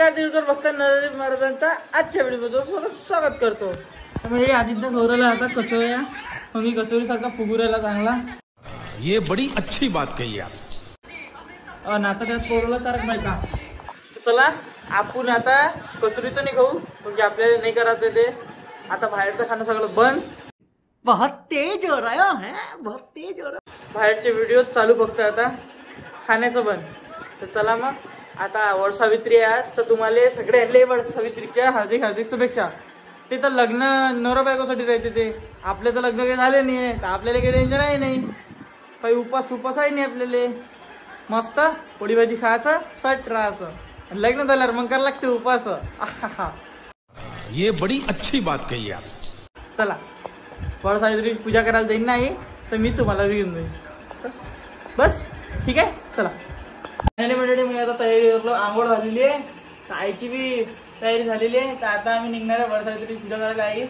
नमस्कार तिरुकर भक्त नरहरी महाराजांचा आजच्या व्हिडिओमध्ये स्वागत करतो। म्हणजे आदित्य गौरवला आता कचोऱ्या मी कचोरी सारखा फुगुरायला चांगला। ये बड़ी अच्छी बात कही आप। आता त्यात पोरला तारक मेहता। तर चला आपण आता कचोरी तर नाही खाऊ म्हणजे आपल्याला नाही करायचं ते। आता बाहेरचं खाणं सगळं बंद। बहुत तेज हो रहा है, बहुत तेज हो रहा। बाहेरचे व्हिडिओ चालू फक्त आता खाण्याचं बंद। तर चला मग आता वटसावित्री आज तर तुम्हाला सगळ्यांना वटसावित्रीच्या हार्दिक हार्दिक शुभेच्छा। ते तर लग्न नवरा बायकोसाठी राहते ते, आपले तर लग्न काही झाले नाही तर आपल्याला काही टेन्शन आहे नाही, काही उपास आहे नाही आपल्याला। मस्त पोळी भाजी खायचं सट राहायचं, लग्न झाल्यावर मग करायला लागते उपास। ये बड़ी अच्छी बात कही आप। चला वटसावित्रीची पूजा करायला जाईन नाही तर मी तुम्हाला घेऊन जाईन। बस ठीक आहे चला। मंडळी मी आता तयारी करतो, आंघोळ झालेली आहे, आईची बी तयारी झालेली आहे। तर आता आम्ही निघणार आहे वटसावित्रीची पूजा करायला आई।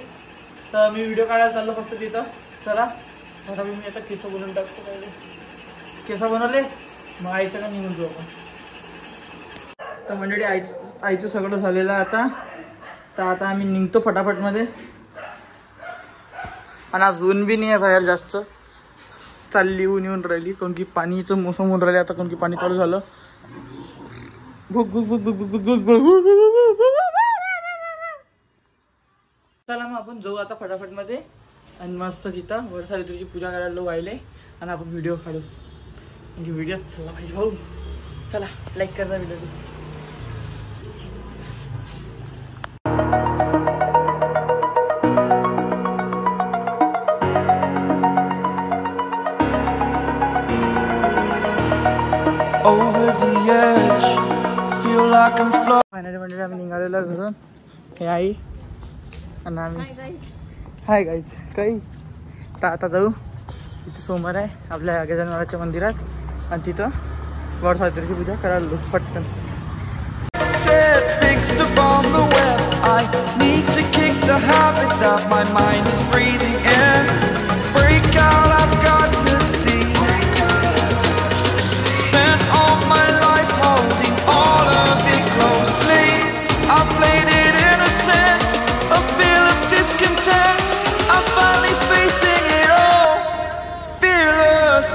तर मी व्हिडिओ काढायला चाललो फक्त तिथं। चला आता मी आता केस बनवून टाकतो, पहिले केस बनवले मग आईचं का निघून जाऊ आपण। तर मंडळी आईचं सगळं झालेलं आहे आता। तर आता आम्ही निघतो फटाफट मध्ये। आणि आज ऊन बी नाही आहे बाहेर जास्त, चालली ऊन येऊन राहिली कारण की पाणीचं मोसम होऊन राहिले आता, कारण की पाणी चालू झालं। चला मग आपण जाऊ आता फटाफट मध्ये आणि मस्त तिथं वटसावित्रीची पूजा करायला व्हायले आणि आपण व्हिडिओ काढू म्हणजे व्हिडिओ चला पाहिजे भाऊ। चला लाईक करा video. Over the edge, feel like I'm floating. Finally म्हणजे आम्ही निघालेलो घरून। हे आई आणि आम्ही हाय गाईज काही तर आता जाऊ तिथे सोमवार आहे आपल्या गजानन मंदिरात आणि तिथं वटसावित्रीची पूजा करायला पटकन। Fixed upon the web, I need to kick the habit that my mind is breathing in. Break out, I've got to see. Spent all my life holding all of it closely. I played it innocent, a feel of discontent. I'm finally facing it all, fearless.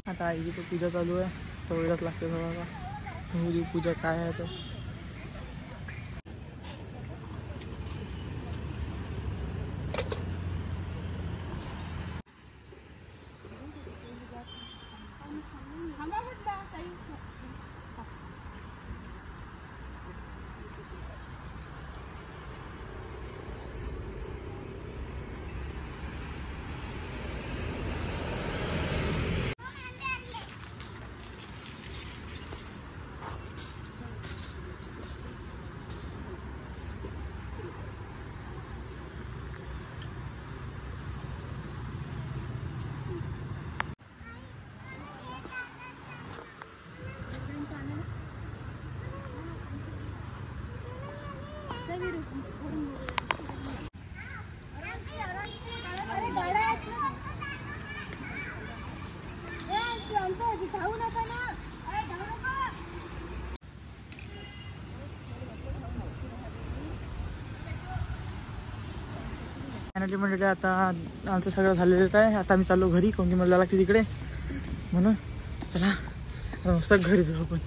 आता आईची तर पूजा चालू आहे, तर वेळच लागते थोडा पूजा काय आहे तर। फायनली म्हणजे आता आमचं सगळं झालेलंच आहे। आता आम्ही चाललो घरी, कोणती मला लागते तिकडे म्हणून। चला मस्त घरी जाऊ आपण।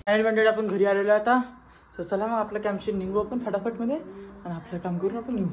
फायनली म्हणजे आपण घरी आलेलो आता। तर चला मग आपल्या कॅम्पशी निघू आपण फटाफट मध्ये आणि आपलं काम करून आपण निघू।